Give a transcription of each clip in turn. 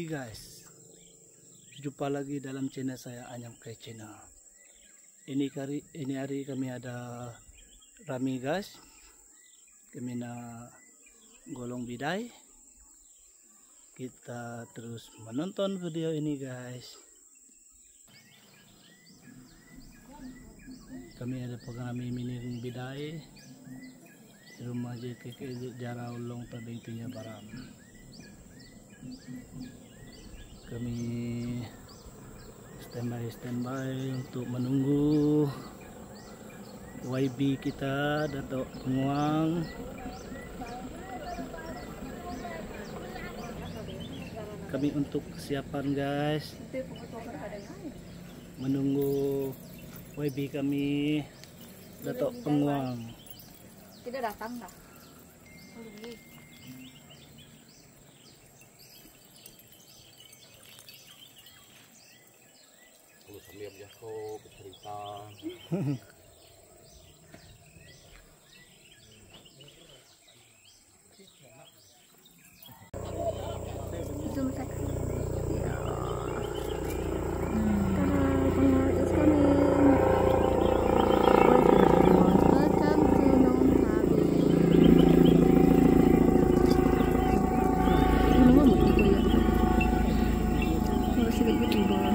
pagi guys, jumpa lagi dalam channel saya Anyang Play Channel. Ini hari kami ada rami guys, kami na golong bidai. Kita terus menonton video ini guys. Kami ada pengami mining bidai di rumah JKK Jara Ulong Tabing Tinya Baram. Kami standby untuk menunggu YB kita Dato' Penguang. Kami untuk kesiapan guys, menunggu YB kami Dato' Penguang. Tidak datang dah. Kalau sambil jatuh bercerita. Zoom seksi. Ya. Penguang is coming. Welcome to Nong Tabi. Ano mo mo ko yan? Sige gitu ba.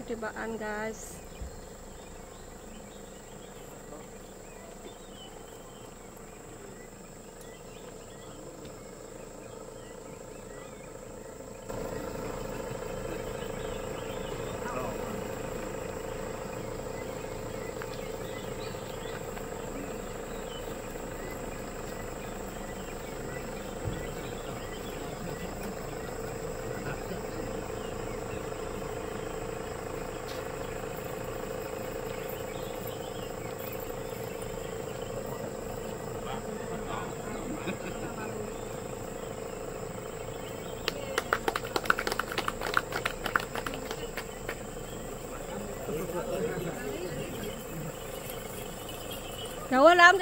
Ketibaan guys. Jauh lắm.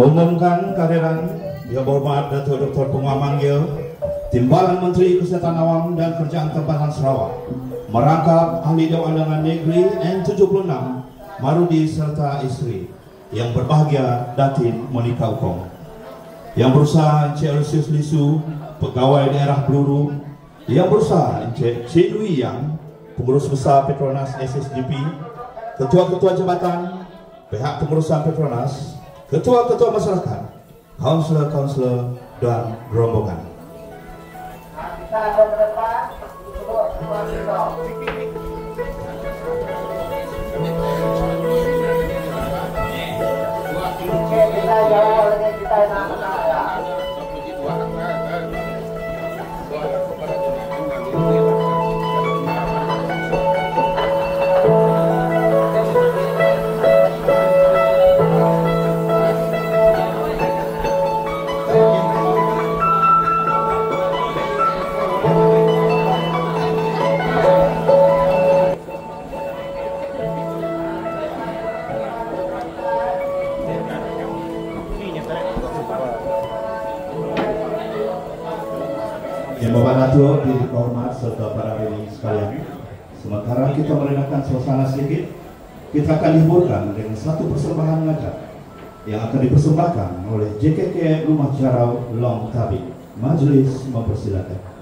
mengumumkan kehadiran Yang Berhormat Datuk Dr. Punguah Manggil, Timbalan Menteri Kesihatan Awam dan Kerjaan Tempatan Sarawak, merangkap Ahli Dewan Undangan Negeri N76 Marudi serta isteri, yang berbahagia Datin Monika Ukong, yang berusaha Encik Lusius Lisu, Pegawai Daerah Beluru, yang berusaha Encik Cik Lui Yang, Pengurus Besar Petronas SSDP, Ketua-Ketua Jabatan, Pihak Pengurusan Petronas, Ketua-Ketua Masyarakat, Kaunselor-Kaunselor dan rombongan. Yang Bapak Datuk dihormat serta para hadirin sekalian, sementara kita meredakan suasana sedikit, kita akan dihiburkan dengan satu persembahan ngajak yang akan dipersembahkan oleh JKK Rumah Jarau Long Tabing. Majelis mempersilakan.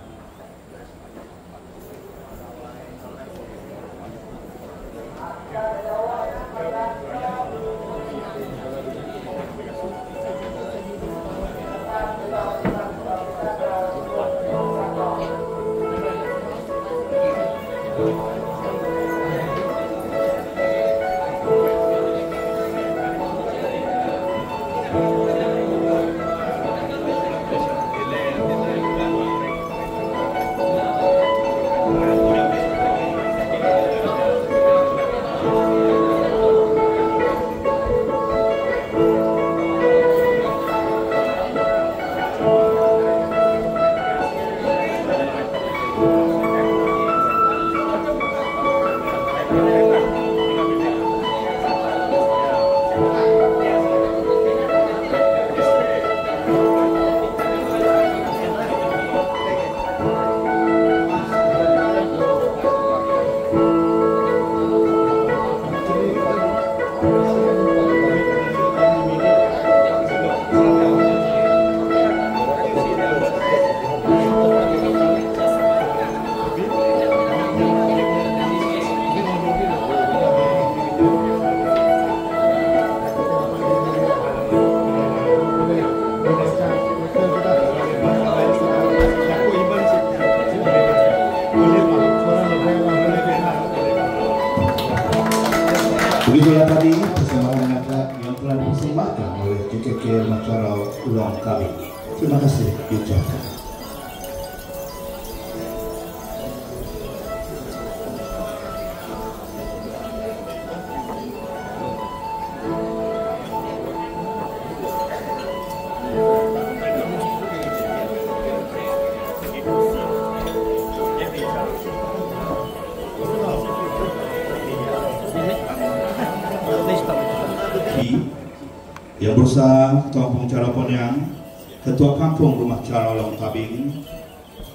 Begitulah tadi persembahan ngajak yang telah dipersembahkan oleh JKK Rumah Jarau Long Tabing. Terima kasih diucapkan. Yang berusaha Ketua Pengacara Poniang, Ketua Kampung Rumah Jarau Long Tabing,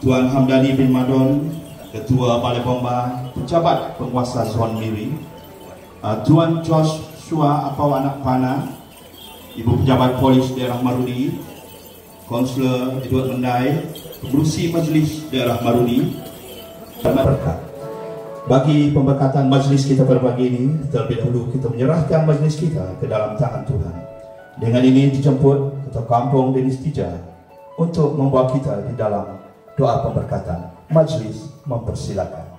Tuan Hamdani bin Madon, Ketua Balai Bomba, Pejabat Penguasa Zon Miri, Tuan Joshua Apaw Anak Pana, Ibu Pejabat Polis Daerah Marudi, Konselor Edward Mendai, Pengurusi Majlis Daerah Marudi, dan berkat. Bagi pemberkatan majlis kita pada pagi ini, terlebih dahulu kita menyerahkan majlis kita ke dalam tangan Tuhan. Dengan ini dijemput Ketua Kampung Denis Tija untuk membawa kita di dalam doa pemberkatan. Majlis mempersilakan.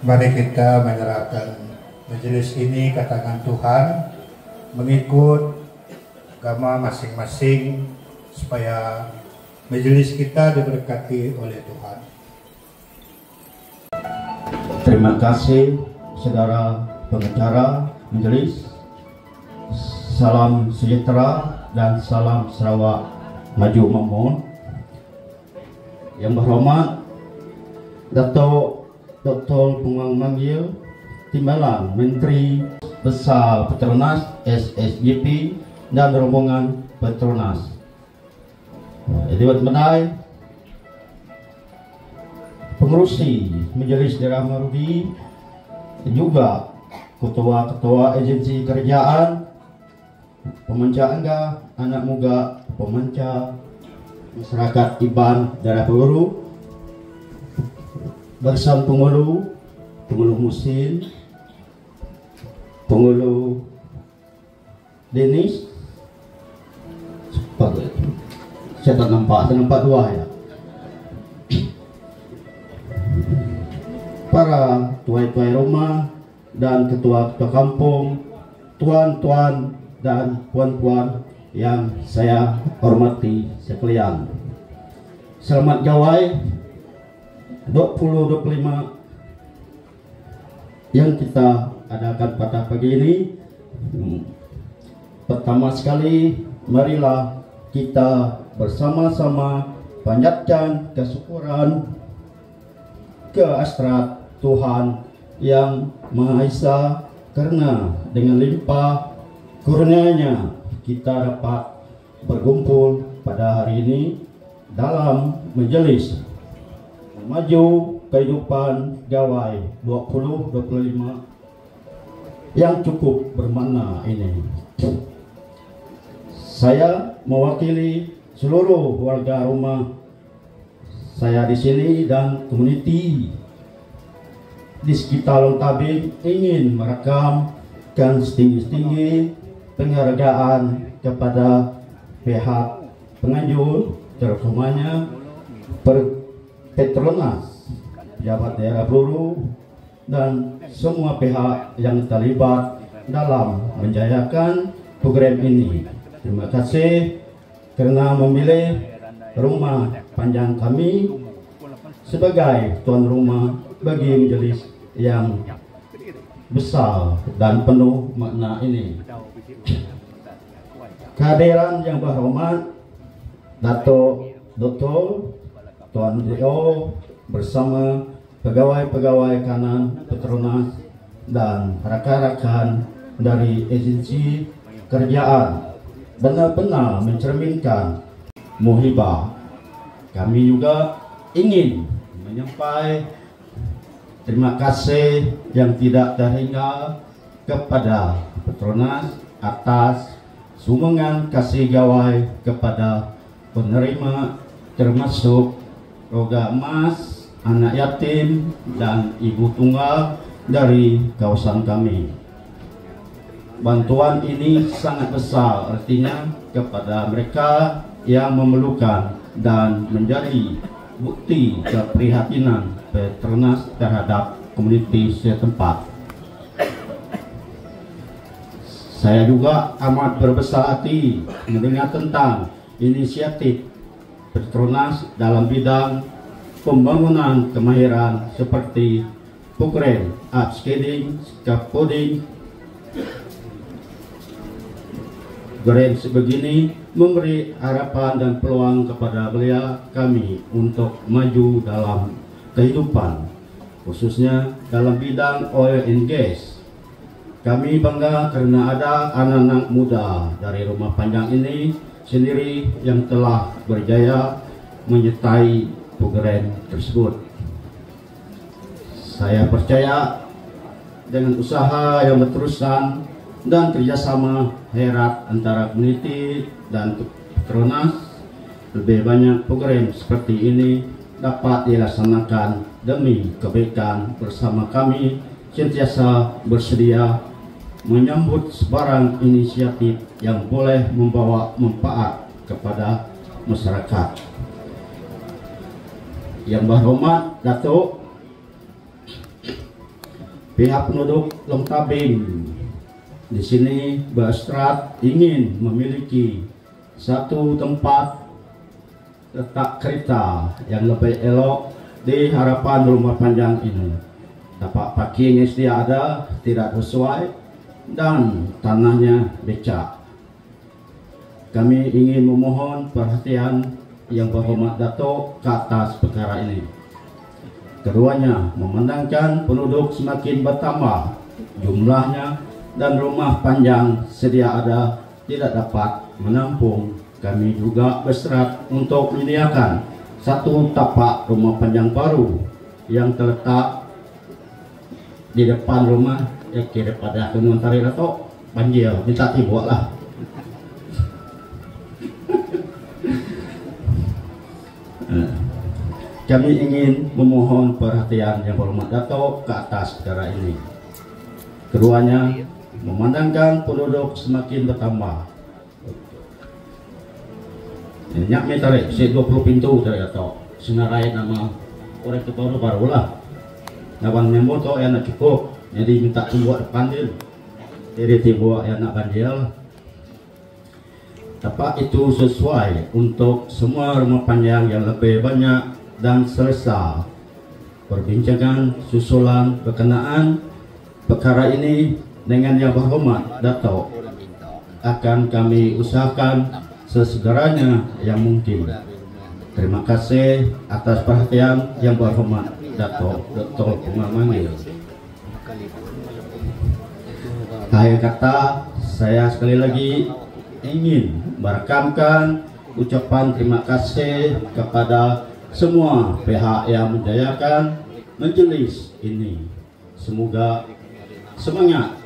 Mari kita menyerahkan majelis ini ke tangan Tuhan, mengikut agama masing-masing, supaya majelis kita diberkati oleh Tuhan. Terima kasih saudara pengacara majelis, salam sejahtera dan salam Sarawak maju makmur. Yang berhormat Dato' Dr. Penguang Manggil Timbalan Menteri Besar Petronas SSGP dan rombongan Petronas. Dewan Menai, pengurusi Majelis Daerah Marudi, juga ketua-ketua agensi kerjaan, pemanca angga, anak muda, pemanca masyarakat Iban Daerah Peluru, bersama pengulu Musin, pengulu Denis, saya tak nampak dua ya. Para tuai-tuai rumah dan ketua-ketua kampung, tuan-tuan dan puan-puan yang saya hormati sekalian. Selamat gawai 2025 yang kita adakan pada pagi ini. Pertama sekali, marilah kita bersama-sama panjatkan kesyukuran ke hasrat Tuhan yang Maha Esa, karena dengan limpah kurnia-Nya kita dapat berkumpul pada hari ini dalam majelis maju kehidupan gawai 2025 yang cukup bermakna ini. Saya mewakili seluruh warga rumah saya di sini dan komuniti di sekitar Long Tabing ingin merekamkan setinggi-tinggi penghargaan kepada pihak penganjur, terutamanya Petronas, pejabat daerah Peluru, dan semua pihak yang terlibat dalam menjayakan program ini. Terima kasih kerana memilih rumah panjang kami sebagai tuan rumah bagi majelis yang besar dan penuh makna ini. Kehadiran yang berhormat Dato' Dr. Tuan Dio bersama pegawai-pegawai kanan Petronas dan rakan-rakan dari agensi kerjaan benar-benar mencerminkan muhibah. Kami juga ingin menyampaikan terima kasih yang tidak terhingga kepada Petronas atas sumbangan kasih gawai kepada penerima, termasuk roga emas, anak yatim, dan ibu tunggal dari kawasan kami. Bantuan ini sangat besar artinya kepada mereka yang memerlukan dan menjadi bukti keprihatinan Petronas terhadap komuniti setempat. Saya juga amat berbesar hati mendengar tentang inisiatif Petronas dalam bidang pembangunan kemahiran seperti program upskilling, scaffolding. Grant sebegini memberi harapan dan peluang kepada belia kami untuk maju dalam kehidupan, khususnya dalam bidang oil and gas. Kami bangga karena ada anak-anak muda dari rumah panjang ini sendiri yang telah berjaya menyertai program tersebut. Saya percaya dengan usaha yang berterusan dan kerjasama herat antara komuniti dan Petronas, lebih banyak program seperti ini dapat dilaksanakan demi kebaikan bersama. Kami sentiasa bersedia menyambut sebarang inisiatif yang boleh membawa manfaat kepada masyarakat. Yang berhormat Datuk, pihak penduduk Long Tabing di sini berhasrat ingin memiliki satu tempat letak kereta yang lebih elok di harapan rumah panjang ini. Dapat parking yang sedia ada tidak sesuai, dan tanahnya becak. Kami ingin memohon perhatian yang berhormat Dato' ke atas perkara ini. Keduanya memandangkan penduduk semakin bertambah jumlahnya dan rumah panjang sedia ada tidak dapat menampung. Kami juga berserat untuk menyediakan satu tapak rumah panjang baru yang terletak di depan rumah kira pada Gunung Tari Dato' banjir, minta dibuat lah. Kami ingin memohon perhatian yang berhormat Dato' ke atas perkara ini. Keduanya memandangkan penduduk semakin bertambah. Nyak me tarik, 20 pintu tarik Dato'. Senarai nama orang itu baru lah. Nawan membo to yang nak cukup. Jadi minta buat depan dia. Jadi tiba yang nak banjir. Tapak itu sesuai untuk semua rumah panjang yang lebih banyak dan selesa. Perbincangan susulan berkenaan perkara ini dengan yang berhormat Dato' akan kami usahakan sesegeranya yang mungkin. Terima kasih atas perhatian yang berhormat Dato' Dr. Kumar Manggil. Akhir kata, saya sekali lagi ingin merekamkan ucapan terima kasih kepada semua pihak yang menjayakan majelis ini. Semoga semangat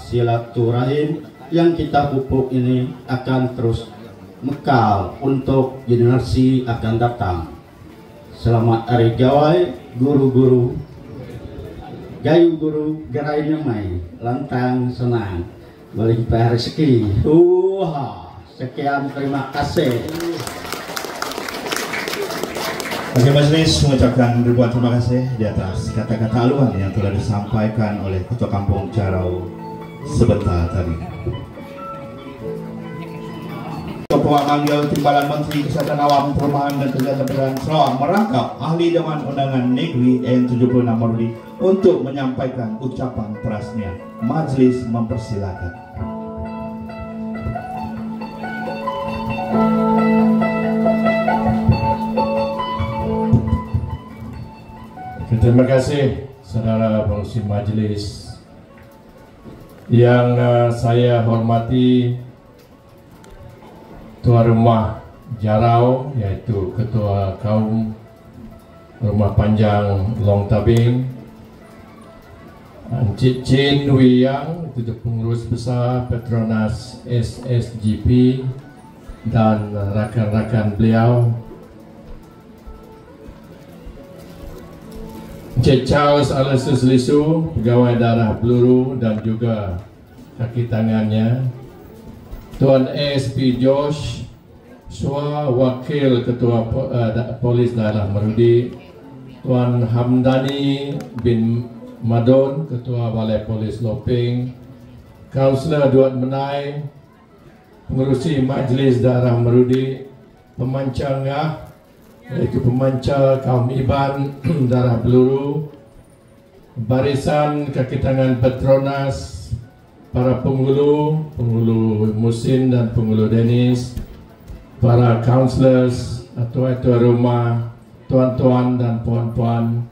silaturahim yang kita pupuk ini akan terus mekal untuk generasi akan datang. Selamat Hari Gawai, guru-guru, gayu guru, gerai nyamai, lantang senang, melimpah rezeki. Sekian, terima kasih. Bagi majelis mengucapkan ribuan terima kasih di atas kata-kata haluan yang telah disampaikan oleh Ketua Kampung Carau sebentar tadi. Ketua Manggil Timbalan Menteri Kesehatan Awam, Perumahan dan Kegiatan Pedalaman Sarawak merangkap ahli Dewan Undangan Negeri N76 Marudi untuk menyampaikan ucapan perasnya. Majelis mempersilakan. Terima kasih saudara pengurusi majelis yang saya hormati, Tuan Rumah Jarau yaitu Ketua Kaum Rumah Panjang Long Tabing, Encik Chin Wee Yang, itu pengurus besar Petronas SSGP dan rakan-rakan beliau, Encik Charles Alexis Lisu, pegawai darah peluru dan juga kaki tangannya, Tuan ASP Josh Sua, Wakil Ketua Polis Daerah Marudi, Tuan Hamdani bin Madon, Ketua Balai Polis Lopeng, Kaunselor Duat Menai, pengurusi Majlis Daerah Marudi, pemancangah yaitu pemancar kaum Iban darah peluru, barisan kaki tangan Petronas, para penghulu Musin dan penghulu Denis, para counselors, tuan-tuan rumah, tuan-tuan dan puan-puan,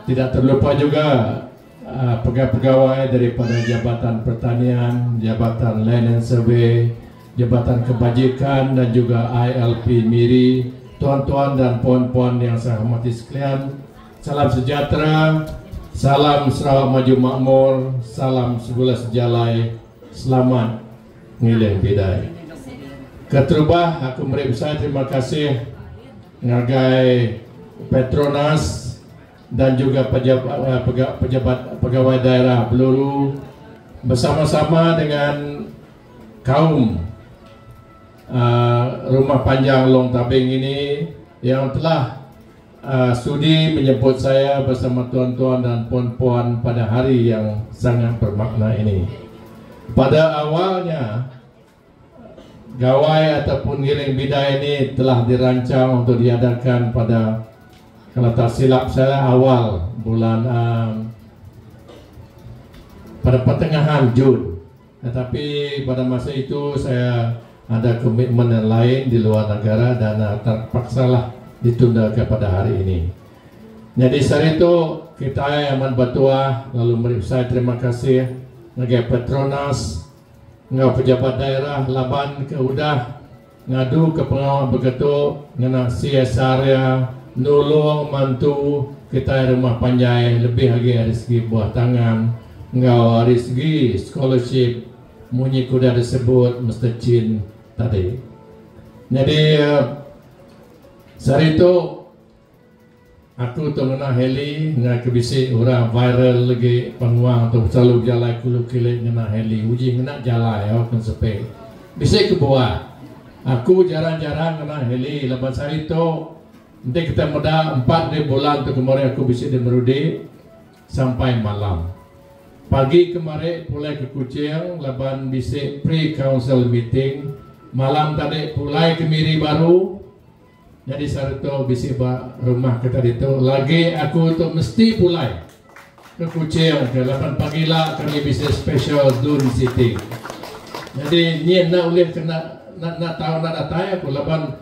tidak terlupa juga pegawai-pegawai daripada Jabatan Pertanian, Jabatan Land and Survey, Jabatan Kebajikan dan juga ILP Miri. Tuan-tuan dan puan-puan yang saya hormati sekalian, salam sejahtera, salam Sarawak Maju Makmur, salam segula sejalai, selamat ngilih bidai. Keterubah, aku beri besar terima kasih ngagai Petronas dan juga pejabat pegawai daerah peluru bersama-sama dengan kaum Rumah Panjang Long Tabing ini yang telah sudi menjemput saya bersama tuan-tuan dan puan-puan pada hari yang sangat bermakna ini. Pada awalnya gawai ataupun giling bidai ini telah dirancang untuk diadakan pada, kalau tak silap saya, awal bulan pada pertengahan Jun. Tetapi pada masa itu saya ada komitmen yang lain di luar negara dan terpaksalah ditunda kepada hari ini. Jadi saat itu kita aman batua lalu saya terima kasih ngagai Petronas, ngau pejabat daerah Laban ke udah ngadu ke pengawal begitu ngena CSR ya nolong mantu kita rumah panjai lebih lagi dari segi buah tangan ngau dari segi scholarship munyi kuda disebut Mr. Chin tadi. Jadi saat itu aku tu ngena heli ngena kebisi orang viral lagi penguang tu selalu jalan kulu kilik ngena heli uji ngena jalan ya kan sepe bisa ke bawah. Aku jarang-jarang ngena heli lepas hari itu nanti kita muda 4 bulan tu kemarin aku bisa di Merudi sampai malam. Pagi kemarin pulai ke Kuching lepas bisa pre-council meeting. Malam tadi pulai ke Miri baru. Jadi saat itu bisa rumah kita itu lagi aku tu mesti pulai ke Kuching ke lepas pagi lah kami bisa special dun sitting. Jadi ni nak boleh kena nak tahu nak datang aku lepas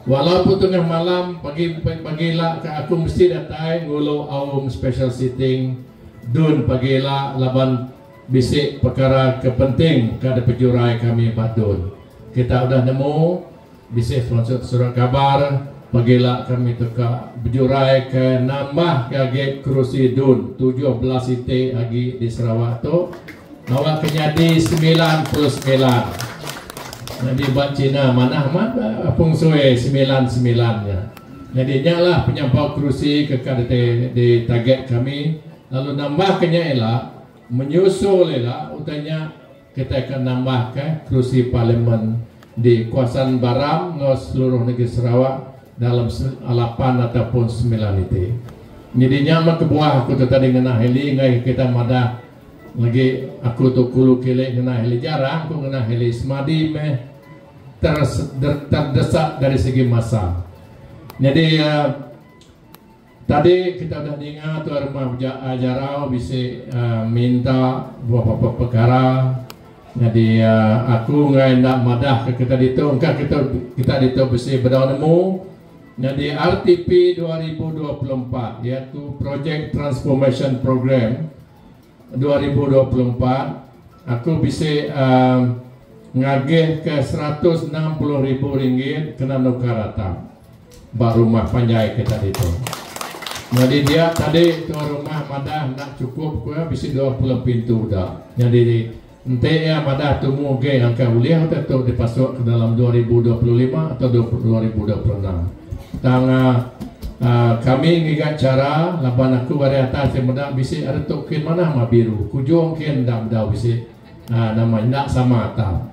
walaupun tengah malam pagi-lah aku mesti datang ngulu awam special sitting dun pagi-lah laban bisik perkara kepenting kada pejurai kami badun. Kita udah nemu bisik surat kabar pagi-lah kami teka berjurai ke nambah ke kerusi dun 17 sitting lagi di Sarawak tu awak kenyadi 99. Jadi buat Cina mana pung sue 99-nya. Jadi nyalah penyampau kerusi kekal di target kami. Lalu nambah kenyalah menyusul lah utanya kita akan nambah ke kerusi parlimen di kawasan Baram seluruh negeri Sarawak dalam 8 ataupun 9 itu. Jadi nyaman kebuah aku tu tadi ngena heli ngai kita madah lagi aku tu kulu kilik ngena heli jarang aku ngena heli semadi meh terdesak dari segi masa. Jadi tadi kita dah dengar tu rumah Jarau bisa minta beberapa perkara. Jadi aku ngai nak madah ke kita itu engkau kita itu bisa bernemu. Jadi RTP 2024 iaitu Project Transformation Program 2024 aku bisa ngagih ke RM160,000 kena nukarata baru rumah panjai kita itu. Jadi dia tadi tu rumah madah nak cukup ke bisa 20 pintu dah. Jadi ente ya madah tu mungkin angka boleh atau dipasok ke dalam 2025 atau 2026. Tanga kami ngigat cara laban aku pada atas yang madah bisa ada token mana mah biru. Kujung kian dah bisa nama nak sama atau.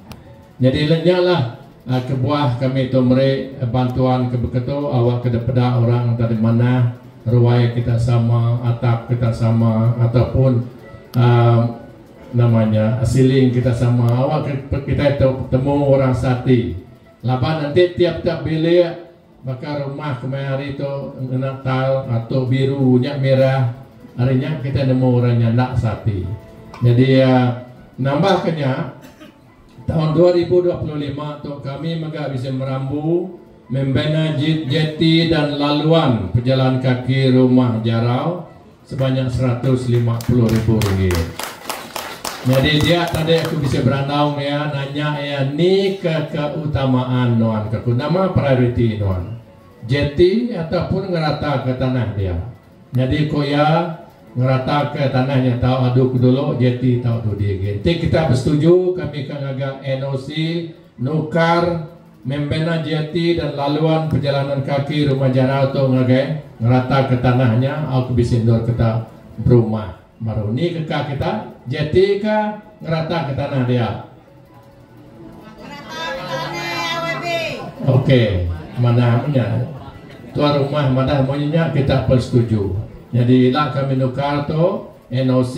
Jadi lenyalah kebuah kami tu meri bantuan kebeketu awak kepada orang dari mana ruai kita sama atap kita sama ataupun namanya siling kita sama awak kita temu orang sati lapan nanti tiap-tiap bilik maka rumah kemarin itu Natal atau birunya merah harinya kita nemu orangnya nak sati. Jadi nambahkannya tahun 2025 tu kami maka bisa merambu membina jeti dan laluan pejalan kaki rumah Jarau sebanyak RM150,000. Jadi dia tadi aku bisa berandau ya nanya ya ni keutamaan nuan ke nama priority nuan jeti ataupun ngerata ke tanah dia. Jadi koya ngerata ke tanahnya tahu aduk dulu jeti tahu tu dia. Jadi kita bersetuju kami akan agak NOC nukar membina jeti dan laluan perjalanan kaki rumah Jarau tu ngagai ngerata ke tanahnya aku bisa indoor kita berumah baru ni kekal kita jeti ke ngerata ke tanah dia. Okey mana punya tuan rumah mana maunya kita persetuju. Jadi lah kami nukar tu NOC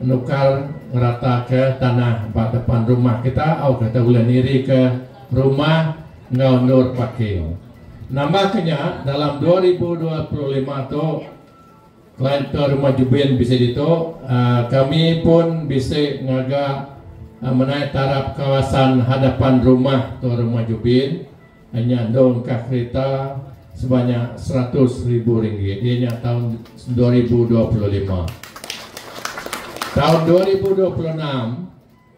nukar ngerata ke tanah depan rumah kita atau kita boleh niri ke rumah ngondur parking. Nambahnya dalam 2025 tu klien tuan rumah jubin bisa itu, kami pun bisa ngaga menaik taraf kawasan hadapan rumah tuan rumah jubin hanya dong kah kereta sebanyak RM100.000. Ianya tahun 2025. Tahun 2026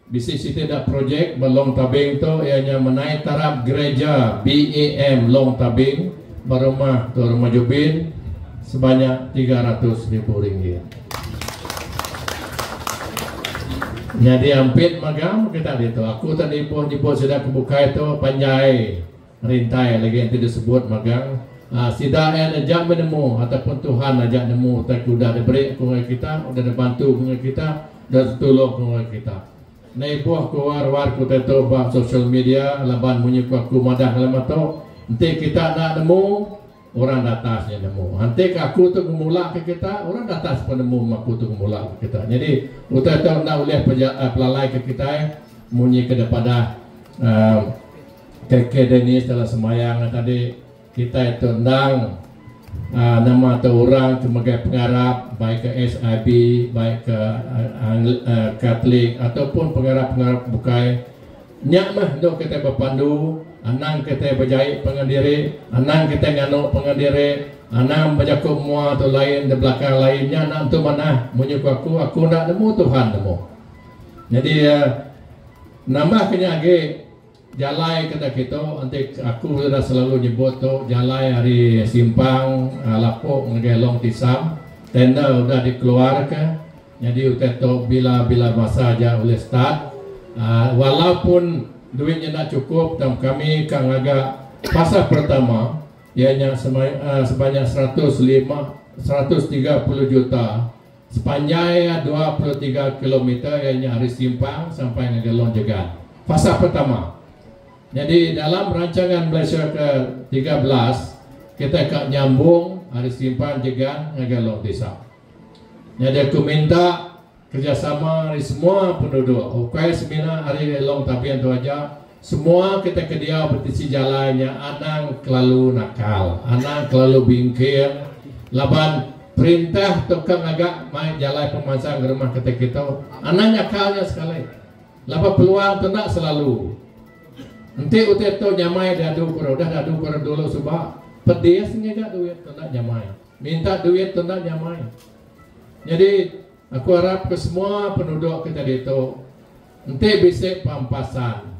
bisa kita projek belong tabing tu ianya menaik taraf gereja BAM Long Tabing berumah tuan rumah jubin sebanyak RM300.000. Jadi hampir magam kita itu. Aku tadi pun sudah kebuka itu panjai rintai lagi yang tidak disebut magang. Sida yang ajak menemu ataupun Tuhan ajak nemu, tak sudah diberi kepada kita, sudah dibantu kepada kita, sudah tolong kepada kita. Nai buah keluar kita itu bah social media, laban punya aku madah lama tu. Nanti kita nak nemu, orang atasnya nemu. Nanti aku tu gemula ke kita, orang atas pun nemu aku tu gemula ke kita. Jadi kita tu nak oleh pelalai ke kita, munyi ke daripada Keke Denis dalam semayang tadi kita itu undang nama atau orang sebagai pengarap baik ke SIB, baik ke Katolik ataupun pengarap-pengarap bukai. Nyak mah do kita berpandu, anang kita berjahit pengendiri, anang kita nganuk pengendiri, anang berjakup mua atau lain di belakang lainnya nak tu mana menyukai aku nak nemu Tuhan nemu. Jadi nambah kenyagi jalai kata kita, nanti aku sudah selalu nyebut tu jalai hari simpang lapuk ngegelong tisam, tenda sudah dikeluarkan. Jadi udah tu bila masa aja oleh start, walaupun duitnya tak cukup, dan kami kang agak fasa pertama, ianya sebanyak 130 juta sepanjang 23 km, ianya hari simpang sampai ngegelong jegan. Fasa pertama. Jadi dalam rancangan Malaysia ke-13 kita akan nyambung hari simpan jegan ngegelong desa. Jadi aku minta kerjasama dari semua penduduk. Okai semina hari long tapian tu aja. Semua kita kedia petisi jalannya. Anang kelalu nakal, anang kelalu bingkir. Laban perintah tukang agak main jalan pemansang ke rumah kita. Anang nakalnya sekali. Laban peluang tu nak selalu. Nanti utet tu nyamai dadu dulu sebab pedih sengaja duit tu nak nyamai, minta duit tu nak nyamai. Jadi aku harap ke semua penduduk kita itu nanti bisa pampasan.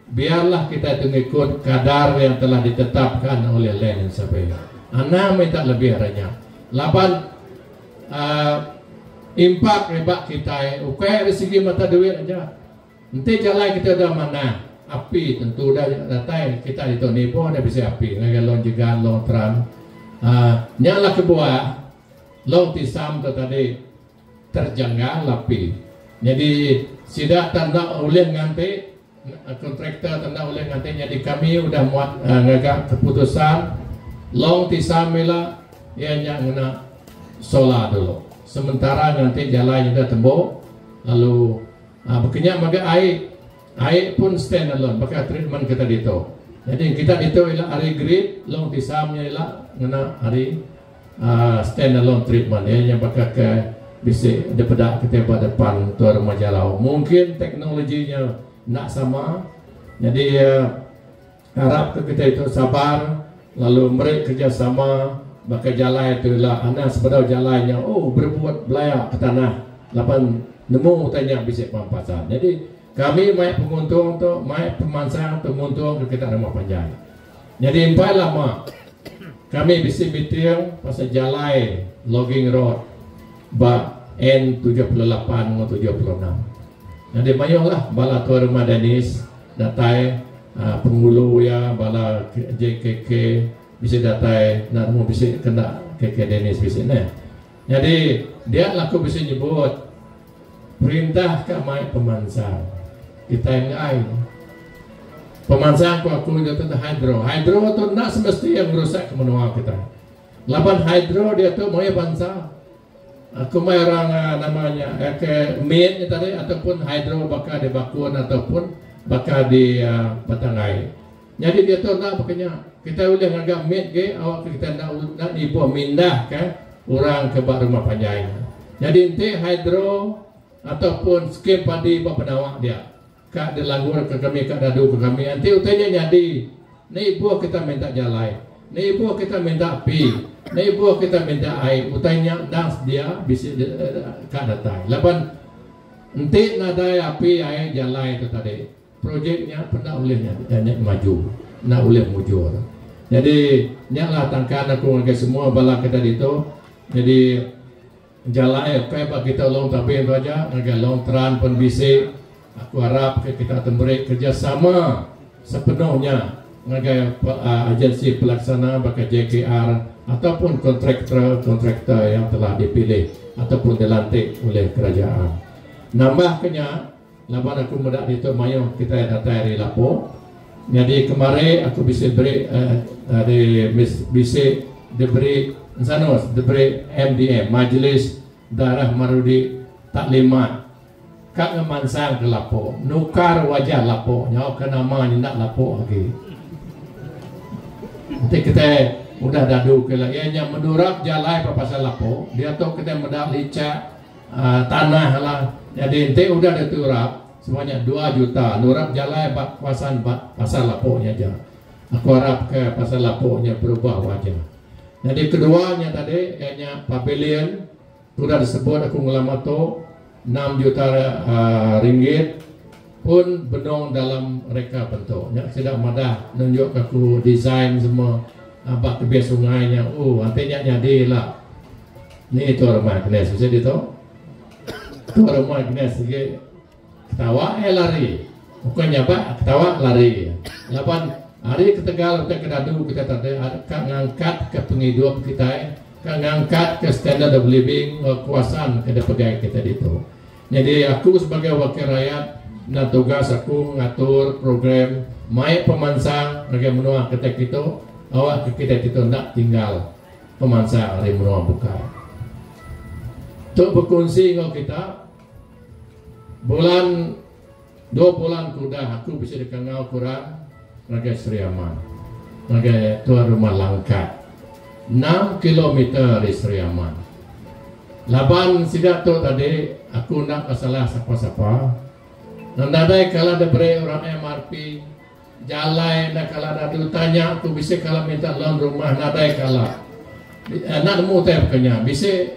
Biarlah kita mengikut kadar yang telah ditetapkan oleh Lenin sampai. Anak minta lebih harinya. Lapan impak rebak kita, ukai dari segi mata duit aja. Nanti jalan kita dah mana? Api tentu dah datang kita itu nipu dah bisa api ngegelong jegan long tram nyala ke buah long tisam tu tadi terjanggal api. Jadi sidak tanda oleh nganti kontraktor tanda oleh nganti. Jadi kami udah muat ngagak keputusan long tisam mila ianya ngena solar dulu sementara nanti jalan sudah tembok lalu berkenyak maga air pun stand alone, pakai treatment kita itu. Jadi kita itu ialah hari grid, long tisamnya ialah ngena hari stand alone treatment. Yang pakai ke bisa daripada kita pada depan tuan rumah jalau. Mungkin teknologinya nak sama. Jadi harap kita itu sabar, lalu mereka kerjasama. Pakai jalan itu ialah anak sebenarnya jalannya. Oh berbuat belayak ke tanah. Lapan nemu tanya bisa pampasan. Jadi kami mai penguntung tu, mai pemansang tu menguntung ke kita rumah panjang. Jadi empat lama kami bisa meeting pasal jalan logging road ba N78 atau 76. Jadi mayulah bala tuan rumah Denis datai penghulu ya bala JKK bisa datai nak mau bisa kena KK Denis bisa ni. Jadi dia laku bisa nyebut perintah ke mai pemansang. Kita yang lain pemansang aku itu hydro tu nak semesti yang merusak kemenuan kita. Lapan hydro dia tu mau bangsa aku mau orang namanya ke main tadi ataupun hydro bakal di bakun ataupun bakal di batang air. Jadi dia tu nak pakainya kita boleh agak main ke awak kita nak ibu mindah kan orang ke rumah panjang. Jadi ente hidro ataupun skim padi penawak dia. Kak dilanggur ke kami, kak dadu ke kami. Nanti utanya jadi, ni ibu kita minta jalai, ni ibu kita minta api, ni ibu kita minta air. Utanya das dia bisa kak datang. Lapan ente nadai api air jalai itu tadi. Projeknya pernah olehnya maju, nak oleh mujur. Jadi nyaklah tangkan aku ngagai semua bala kita itu. Jadi jalai kayak pak kita long tapi itu aja ngagai long teran pun bisa. Aku harap kita temberi kerjasama sepenuhnya ngagai agensi pelaksana baka JKR ataupun kontraktor yang telah dipilih ataupun dilantik oleh kerajaan. Nambah kenya laban aku mudah itu mayo kita datang dari Lapo. Jadi kemarin aku bisa beri diberi sanos diberi MDM Majelis Daerah Marudi Taklimat Kak ngemansang ke Lapo, nukar wajah Lapo, nyawa ke nama ni nak Lapo lagi. Nanti kita udah dadu ke lah, ianya mendurap jalai pasal Lapo, dia tu kita mendak licak tanah lah. Jadi nanti udah diturap semuanya 2 juta, nurap jalai kawasan pasal Lapo nya aja. Aku harap ke pasal Lapo nya berubah wajah. Jadi keduanya tadi, ianya pavilion, sudah disebut aku ngelamato. 6 juta ringgit pun benong dalam reka bentuknya. Tidak madah nunjuk aku desain semua abak tepi sungainya. Nantinya jadi lah. Ni itu rumah Agnes. Bisa itu? Itu rumah Agnes. Ketawa lari. Bukannya pak ketawa lari. Lapan hari ke Tegal kita kedadu kita tadi ngangkat ke penghidup kita. Ngangkat ke standard of living kuasaan ke pegawai kita itu. Jadi aku sebagai wakil rakyat dan tugas aku mengatur program mai pemansang bagi menua ketek itu awak kita itu tidak tinggal pemansang hari menua buka. Untuk berkongsi dengan kita bulan 2 bulan kuda aku bisa dikenal kurang raga Sri Aman raga tuan rumah Langkat 6 kilometer di Sri Aman. Laban sidak tu tadi aku nak masalah siapa-siapa. Nandai kalau ada beri orang MRP jalan nak kalau ada tanya aku bisa kalau minta loan rumah nadai kalau nak nemu teh bukannya bisa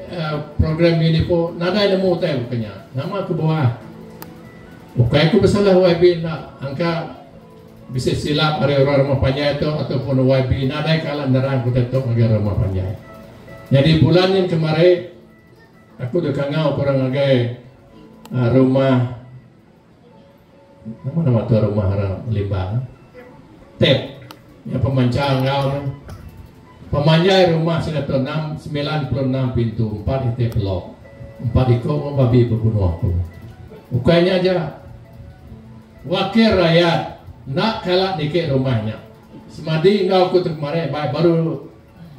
program ini pun nadai nemu teh bukannya nama aku bawah. Bukan aku bersalah YB nak angka bisa silap ada orang rumah panjang itu ataupun YB nadai kalau nerang aku tetok negara rumah panjang. Jadi bulan yang kemarin aku dah kangau kurang agak rumah nama tu rumah Limbang Tep yang pemancar ngau pemanjai rumah sudah tu 96 pintu 4 itu blok 4 ikut babi berbunuh aku bukannya aja wakil rakyat nak kalah dikit rumahnya semadi ngau aku tu kemarin baru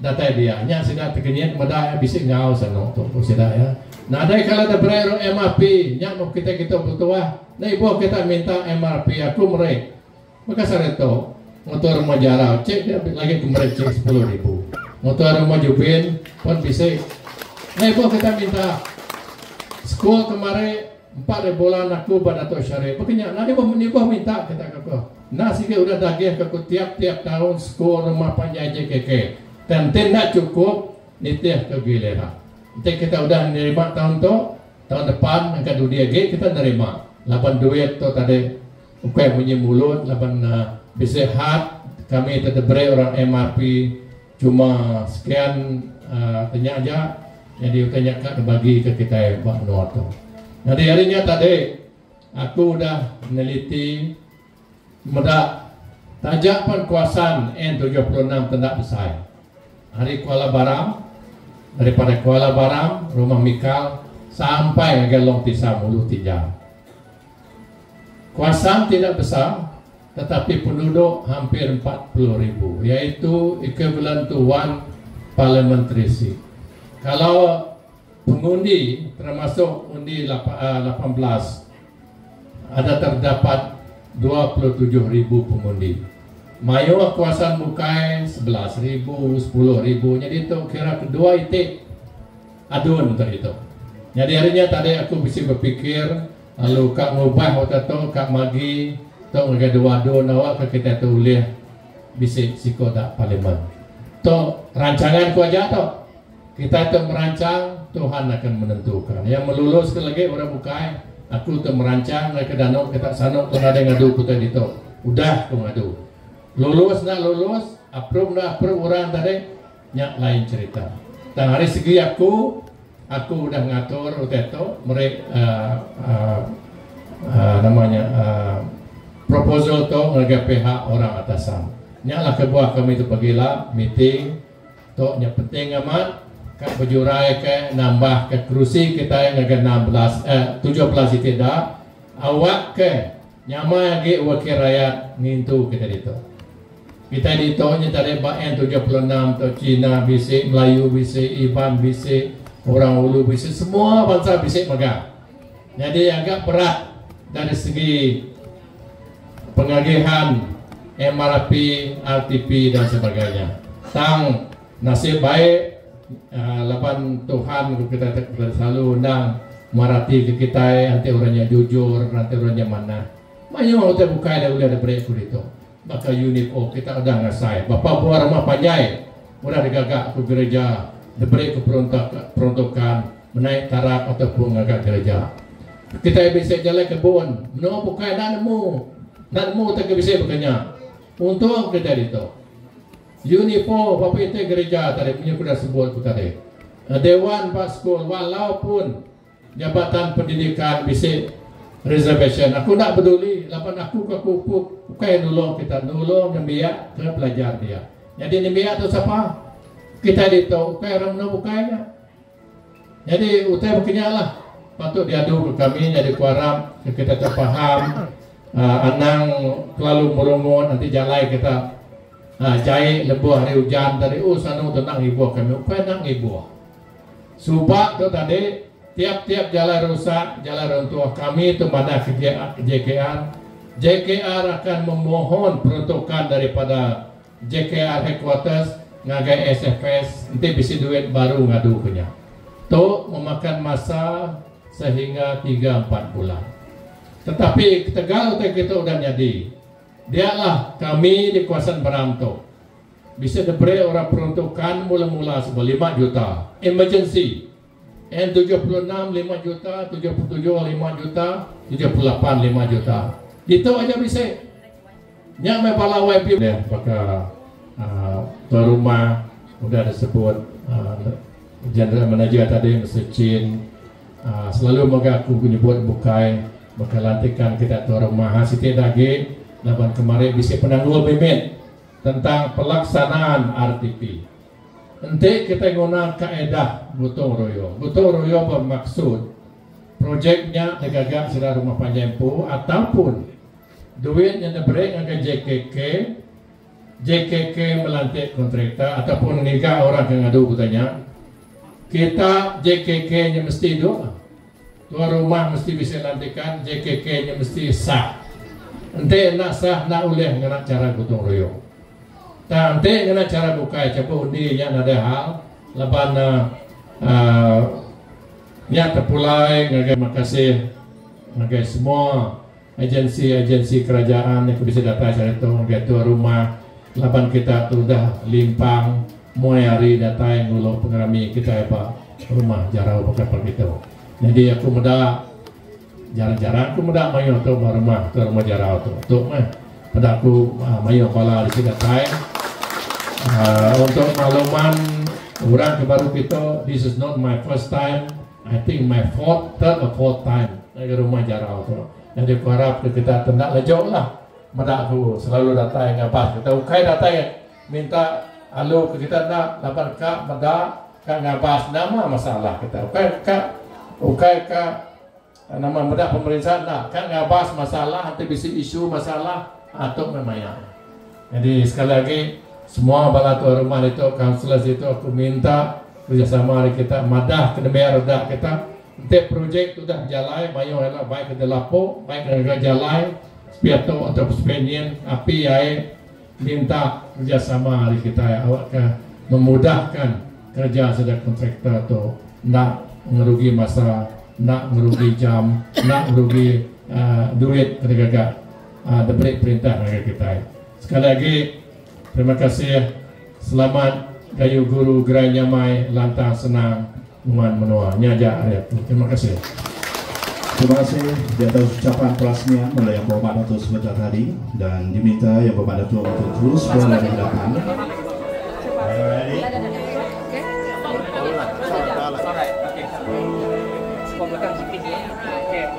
data dia nya sudah terkenyat medai bisa ngau sana tu sudah ya nah dai kalau ada berair MRP nya mau kita butuh nah ibu kita minta MRP aku merek maka sareto motor rumah jarau cek dia lagi kemarin cek 10.000 motor rumah Jubin pun bisa nah ibu kita minta sekolah kemarin 4 bulan aku pada tu syarif pokoknya nah ibu minta kita kau nah sih udah dagih aku tiap-tiap tahun sekolah rumah panjang JKK dan tidak cukup nitih ke gilera. Nanti kita udah nerima tahun depan angkat dunia G kita nerima. Lapan duit tu tadi ukai bunyi mulut, lapan bisa hat kami tetap beri orang MRP cuma sekian tanya aja. Jadi tanya kat bagi ke kita Pak Noor tu. Jadi harinya tadi aku udah meneliti mudah tajak kuasaan N76 tendak besar. Hari Kuala Baram, daripada Kuala Baram, rumah Mikal sampai ke Long Tisa Mulu Tijang. Kuasaan tidak besar, tetapi penduduk hampir 40.000, yaitu equivalent to 1 parliamentary seat. Kalau pengundi termasuk undi 18 ada terdapat 27.000 pengundi. Mayo kuasaan bukai 11.000, 10.000. Jadi itu kira kedua itik adun untuk itu. Jadi harinya tadi aku bisa berpikir lalu kak ngubah waktu tu kak magi tu ngagak dua adun awak ke kita tu boleh bisa siko tak parlimen. Tu rancangan ku aja tu. Kita tu merancang, Tuhan akan menentukan. Yang melulus ke lagi orang bukai. Aku tu merancang ke danau kita sanok tu ada ngadu ku tadi tu. Udah ku ngadu. Lulus nak lulus, approve nak approve orang tadi nyak lain cerita. Dan hari segi aku udah ngatur itu mereka namanya proposal tu ngaga pihak orang atasan. Nyaklah kebuah kami tu pergilah meeting tu nyak penting amat kak berjurai ke nambah ke kerusi kita yang ngaga 17 tidak awak ke nyama lagi wakil rakyat ngintu kita itu. Kita di tohnya tadi baen 76 tu Cina bisik, Melayu bisik, Iban bisik, orang Ulu bisik, semua bangsa bisik megah. Jadi agak berat dari segi pengagihan MRP, RTP dan sebagainya. Tang nasib baik, lapan Tuhan kita selalu undang marati ke kita, nanti orangnya jujur, nanti orangnya mana. Banyak kita buka dah boleh ada break itu. Maka unit kita udah ngasai. Bapak buah rumah panjai, udah digagak ke gereja, diberi ke peruntukan menaik tarak ataupun ngagak gereja. Kita bisa jalan kebun, menunggu bukai nakmu tak bisa berkenyak. Untuk kita itu. Uniform bapak itu gereja tadi punya sudah sebut tadi. Dewan Paskul walaupun jabatan pendidikan bisa reservation. Aku tak peduli. Lapan aku ke kupuk. Bukan nolong kita. Nolong dan biak ke pelajar dia. Jadi ni biak tu siapa? Kita dito. Bukan orang nak bukanya. Jadi utai berkenyak lah. Patut diadu ke kami. Jadi kuarap. Kita terfaham. Anang terlalu merungut. Nanti jalai kita. Jahit lebuh hari hujan. Tadi sana tenang ibu kami. Bukan nak ibu. Subak tu tadi. Tiap-tiap jalan rusak, jalan runtuh kami itu mana ke JKR. JKR akan memohon peruntukan daripada JKR headquarters ngagai SFS nanti bisa duit baru ngadu punya. Itu memakan masa sehingga 3-4 bulan. Tetapi Tegal kita udah jadi. Dialah kami di kawasan Beramto bisa diberi orang peruntukan mula-mula sebelum 5 juta emergency. N76 5 juta, 77 5 juta, 78 5 juta. Itu aja bisa. Nya me balawai pi deh pakai tuan rumah udah disebut general manager tadi Mr. Chin selalu moga aku nyebut bukai maka lantikan kita tuan rumah Siti Dage laban kemarin bisa penanggul bimbing tentang pelaksanaan RTP. Nanti kita guna kaedah gotong royong. Gotong royong bermaksud projeknya negagak sudah rumah panjempu ataupun duit yang diberi dengan JKK melantik kontraktor ataupun niga orang yang ngadu katanya. Kita JKK nya mesti doa. Tuan rumah mesti bisa lantikan, JKK nya mesti sah. Nanti nak sah nak boleh dengan cara gotong royong. Nanti kena cara buka coba undi yang ada hal laban nya terpulai terima kasih ngagai semua agensi kerajaan yang bisa datang saya itu ngagai tuan rumah laban kita tu dah limpang mulai hari datang ngulok pengerami kita apa rumah jarau pakai pergitu. Jadi aku muda jarang-jarang aku muda mayu tu rumah jarau tu mah pada aku mayu kala di sini datang. Untuk makluman orang kebaru kita, this is not my first time. I think my third or fourth time di rumah jarau tu. Jadi aku harap kita tendak lejok lah. Mada aku selalu datang ngabas. Kita ukai datang minta halo ke kita nak lapan kak mada kak ngabas nama masalah kita. Ukai kak nama mada pemerintah nak kak ngabas masalah nanti bisa isu masalah atau memang. Jadi sekali lagi semua bala tuan rumah itu, kaunselor itu aku minta kerjasama hari kita madah kena bayar redak kita. Nanti projek sudah jalan, mayu adalah baik ke lapo, baik ke jalan, spiato atau spenian, api air minta kerjasama hari kita ya awak ke memudahkan kerja sedang kontraktor atau nak ngerugi masa, nak ngerugi jam, nak ngerugi duit mereka diberi perintah mereka kita. Sekali lagi terima kasih, selamat gayu guru gerai nyamai lantang senang uman menua nyaja ayat. Terima kasih. Terima kasih di atas ucapan kelasnya oleh Yang Berhormat Datuk sebentar tadi, dan diminta Yang Berhormat Datuk untuk terus berada di hadapan.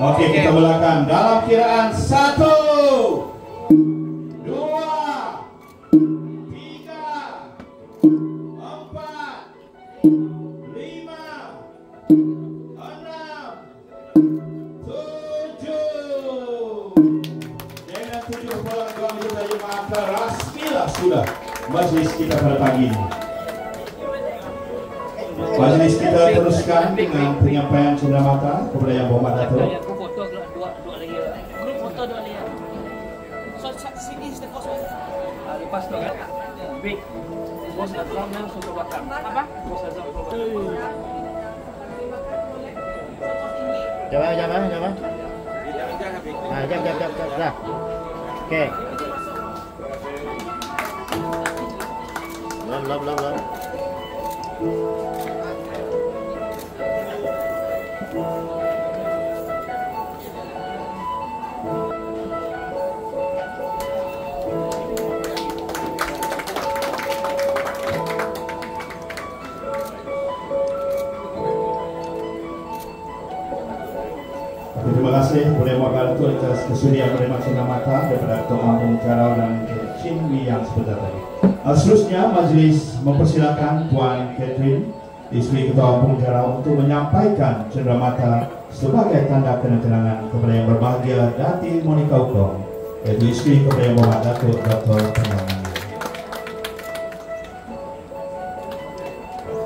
Oke, kita belakang dalam kiraan 1, 2, 3, 4, 5, 6, 7. Maka rasmilah sudah majlis kita pada pagi ini. Majlis kita teruskan dengan penyampaian cenderamata kepada Yang Berhormat Datuk. Lepas tu kan, big bos Azam yang suka belakang. Apa? Bos Azam. Jawab. Dah. Okey. Belum. Terima kasih kepada Wakil Datuk atas kesudian menerima cenderamata daripada Ketua Kampung Carau dan Chin Wee yang sebentar tadi. Seterusnya majlis mempersilakan Puan Catherine, isteri Ketua Kampung Carau, untuk menyampaikan cenderamata sebagai tanda kenang-kenangan kepada yang berbahagia Dati Monika Ukong, iaitu isteri kepada Yang Berhormat Datuk Dr. Penyamang.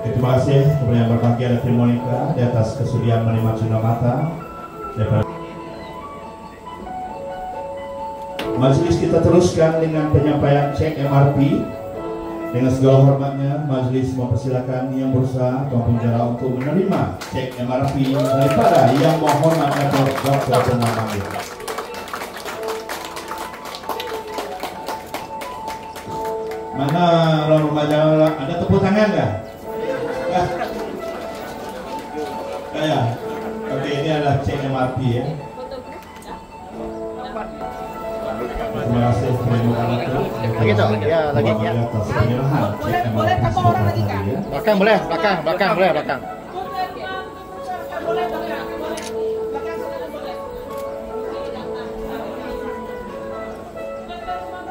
Terima kasih kepada yang berbahagia Dati Monika di atas kesudian menerima cenderamata. Majlis kita teruskan dengan penyampaian cek MRP. Dengan segala hormatnya, majlis mempersilakan Yang Berusaha Kampung Carau untuk menerima cek MRP daripada Yang Berhormat Datuk Dr. Penyamang. Mana orang rumah Carau? Ada tepuk tangan nggak? Ya. Oke, ini adalah cek MRP ya. Terima kasih Lagi tu? Ya, lagi ya. atas penyerahan cek MRP sebentar tadi ya. Belakang boleh.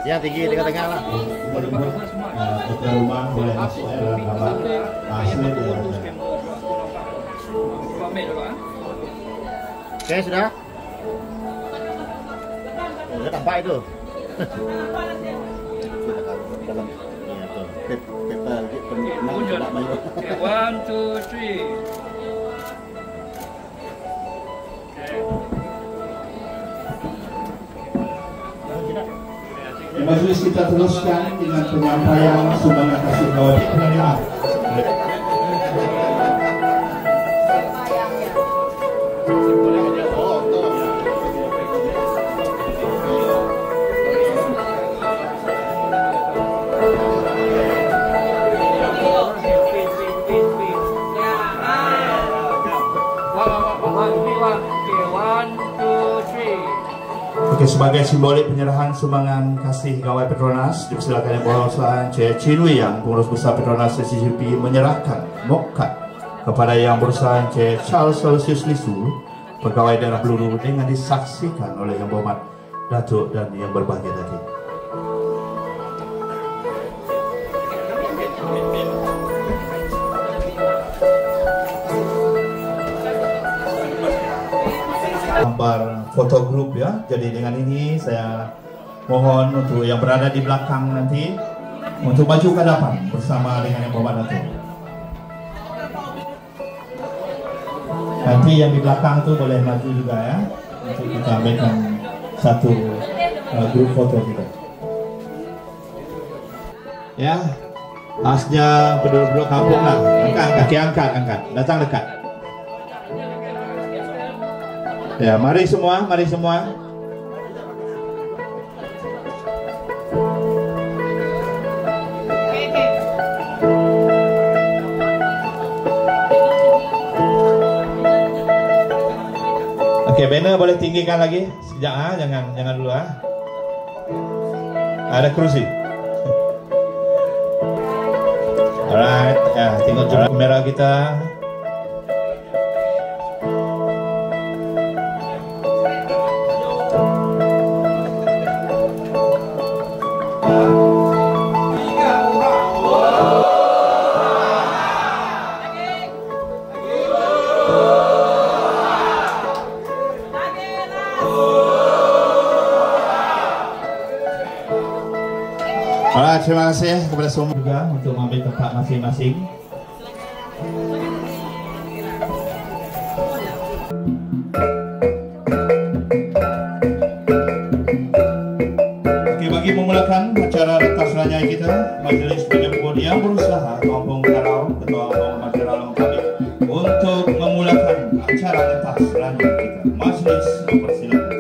Yang tinggi tengah-tengah lah. Hotel rumah boleh masuk dalam gambar asli dia. Okey, sudah? Sudah tampak itu. Dalam paper Mundur. Okay, 1, 2, 3. Majlis kita teruskan dengan penyampaian sumbangan kasih gawat penerimaan. Oke, sebagai simbolik penyerahan sumbangan kasih Gawai Petronas, dipersilakan Yang Berhormat Encik Chin Wee Yang Pengurus Besar Petronas CCP menyerahkan mokat kepada Yang Berhormat Encik Charles Solusius Lisu, Pegawai Daerah Peluru, dengan disaksikan oleh Yang Berhormat Datuk dan Yang Berbahagia tadi. Gambar foto grup ya. Jadi dengan ini saya mohon untuk yang berada di belakang nanti untuk maju ke depan bersama dengan Yang Berhormat Datuk. Nanti yang di belakang tu boleh maju juga ya, untuk kita ambilkan satu grup foto kita. Ya, khasnya penduduk kampung lah. Angkat, kaki angkat, datang dekat. Ya, mari semua, mari semua. Oke, banner boleh tinggikan lagi sekejap, jangan dulu Ada kerusi. Alright, ya, tengok jurnal kamera kita. Terima kasih kepada semua juga untuk mengambil tempat masing-masing. Oke, bagi memulakan acara rentas ranyai kita, Majelis Penyempur yang berusaha Kampung Karau, Ketua Kampung Masyarakat Longkabing, untuk memulakan acara rentas ranyai kita. Majelis mempersilakan.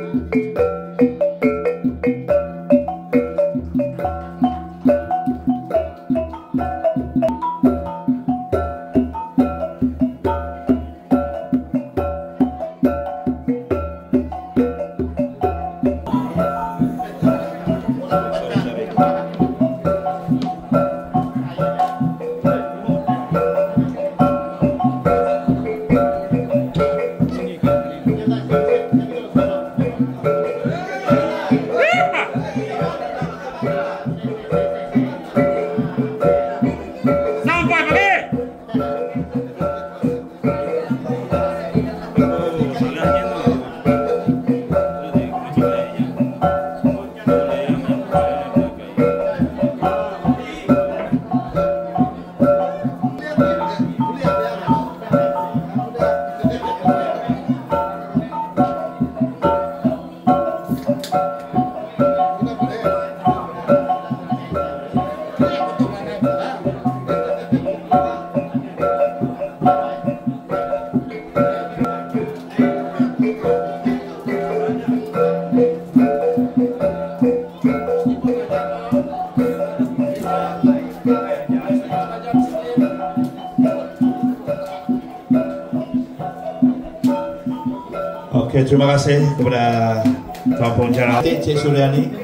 Oke, terima kasih kepada Kampung Carau, Cik Suryani.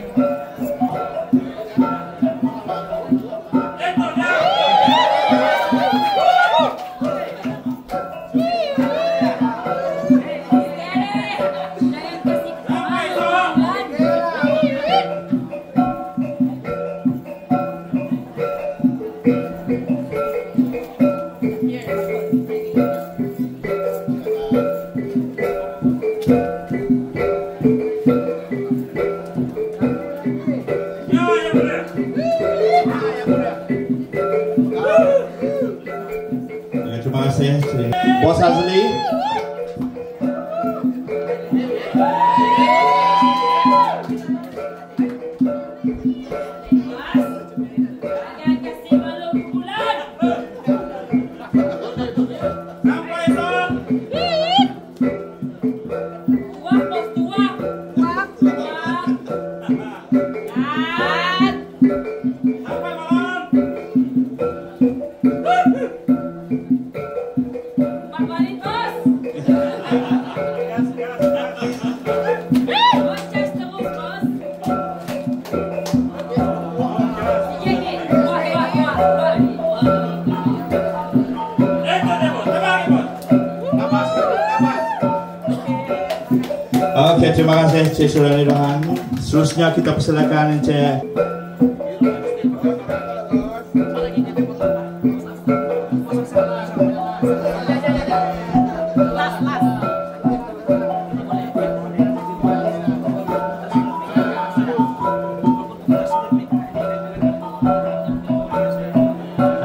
Terima kasih Bos Azli. Oke, terima kasih Cik Suryani Rohan. Seterusnya kita persilakan Cik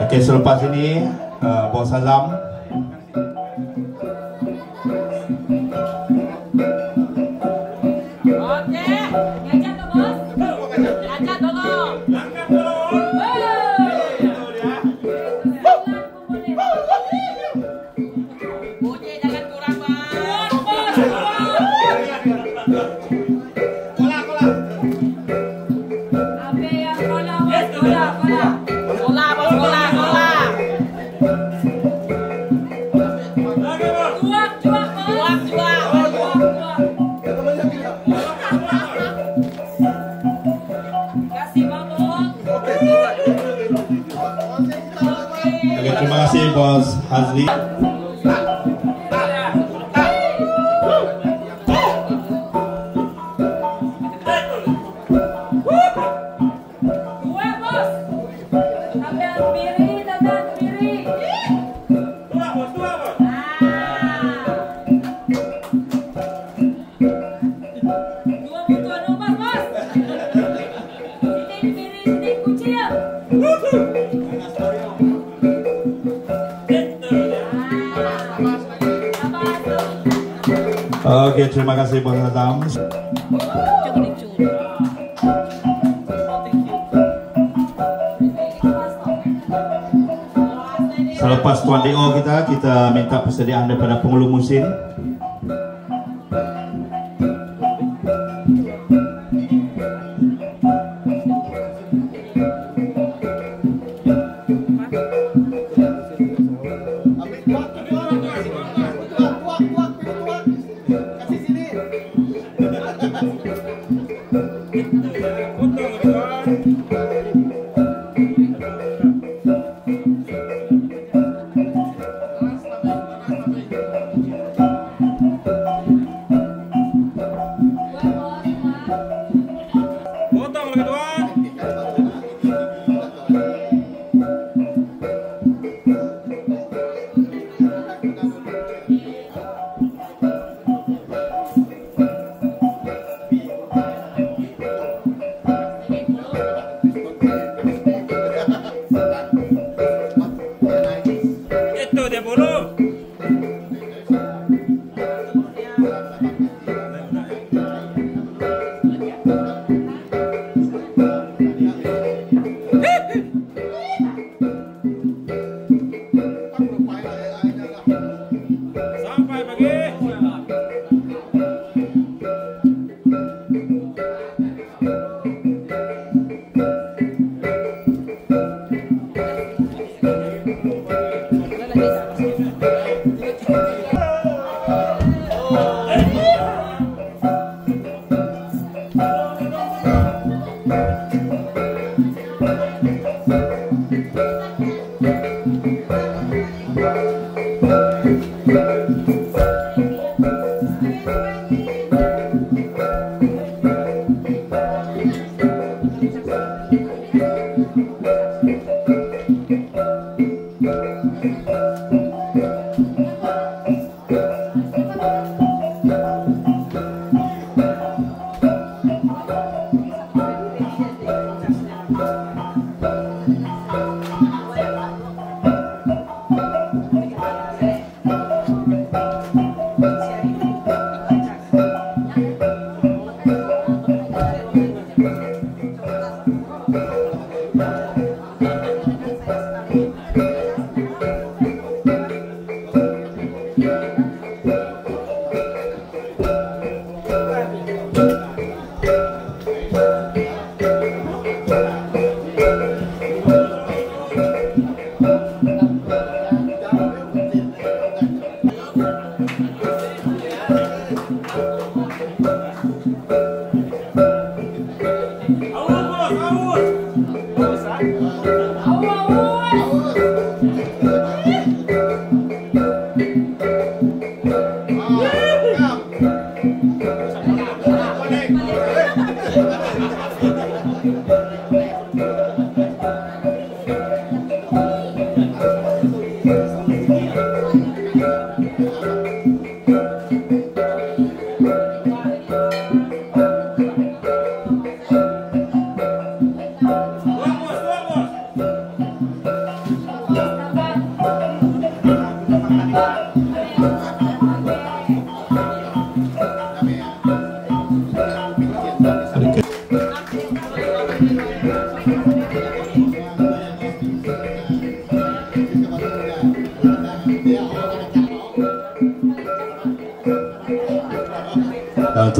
Oke, selepas ini Bos Azam. Oke, terima kasih Bos Hazli. Oke, terima kasih Bos Azam. Selepas Tuan DO kita minta persediaan daripada penghulu musim.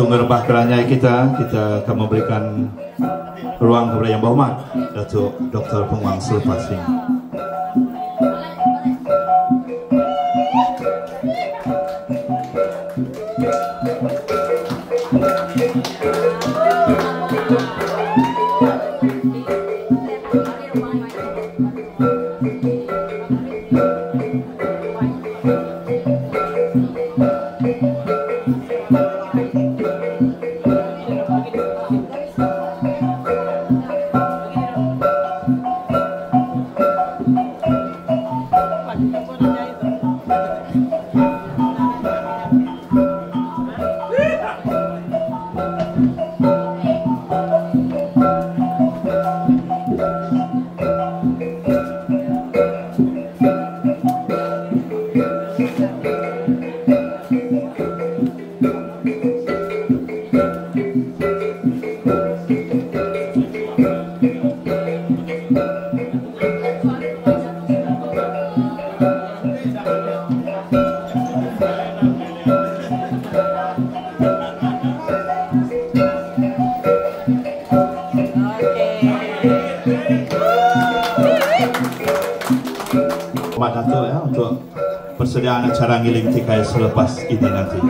untuk merebah keranyai kita akan memberikan ruang kepada Yang Berhormat Datuk Dr. Peng Wang Sulfatsing. Pak Datuk ya untuk persediaan acara ngiling tikai selepas ini nanti.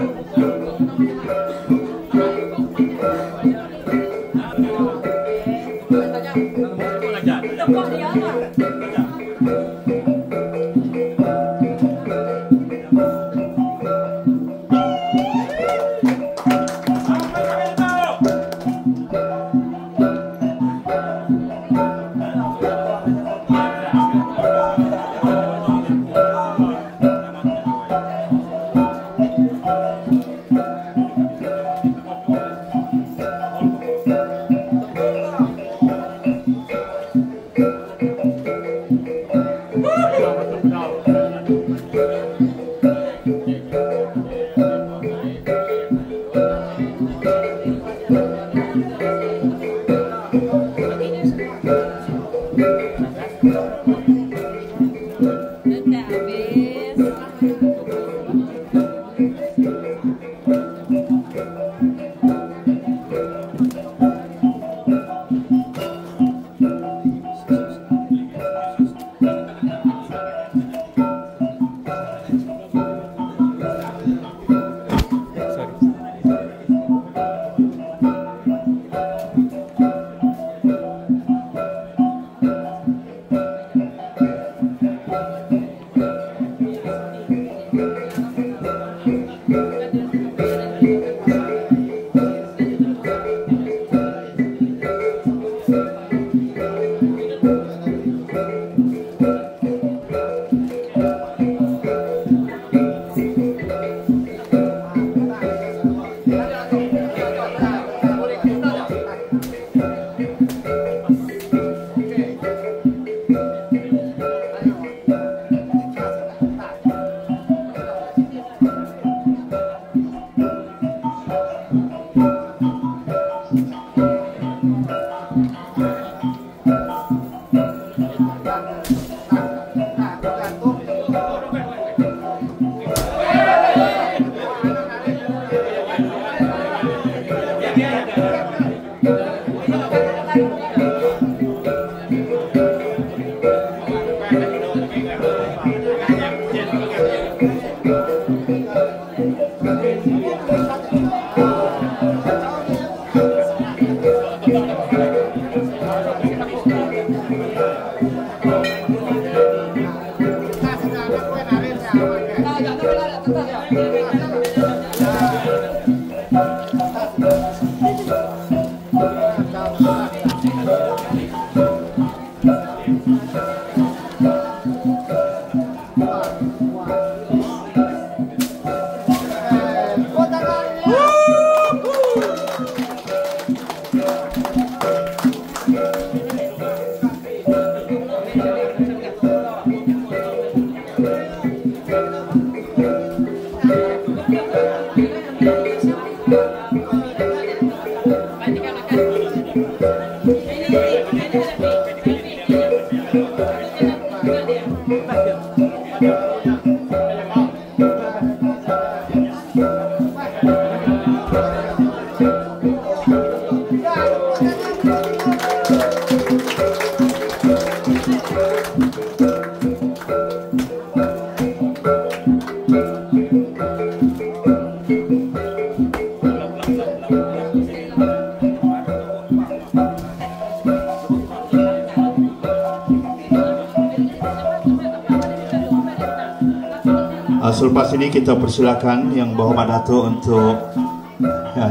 selepas ini kita persilakan Yang Berhormat Datuk untuk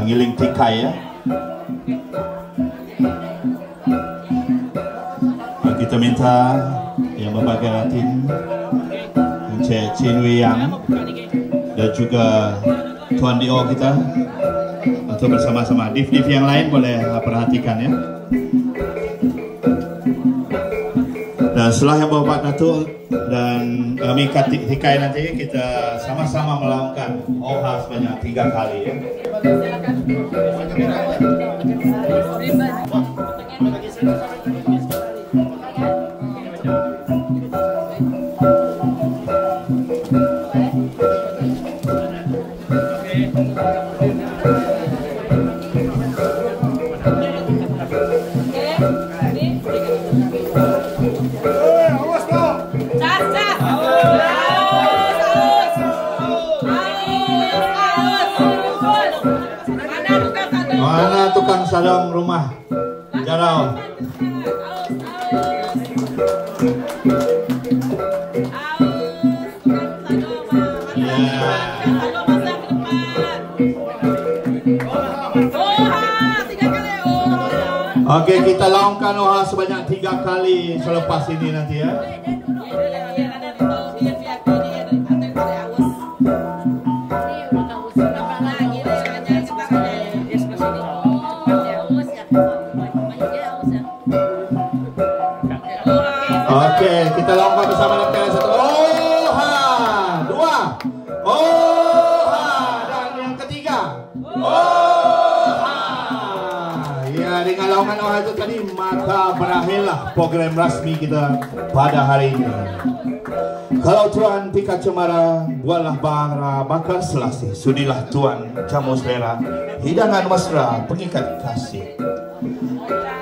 ngiling tikai ya. Kita minta Yang Berbahagia Datin Encik Chin Wei Yang dan juga Tuan D.O. kita untuk bersama-sama. Div yang lain boleh perhatikan ya. Dan setelah Yang Berhormat Datuk dan Mika Tikai nanti kita sama-sama melakukan OHA sebanyak 3 kali ya. Mana tukang sadang rumah Jarau? Oke, kita lakukan OHA sebanyak 3 kali selepas ini nanti ya. Oke, kita lakukan bersama dengan 1. OHA 2. OHA dan yang ketiga. OHA. Ya, dengan laungan OHA itu tadi maka berakhirlah program rasmi kita pada hari ini. Kalau Tuan Tika Cemara buatlah bara bakar selasih, sudilah Tuan jamu selera, hidangan mesra pengikat kasih.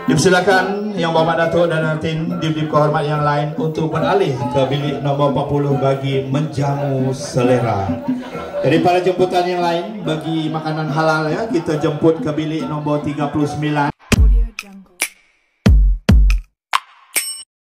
Dipersilakan Yang Berhormat Datuk dan Datin Div kehormat yang lain untuk beralih ke bilik nombor 40 bagi menjamu selera. Jadi pada jemputan yang lain bagi makanan halal ya, kita jemput ke bilik nombor 39.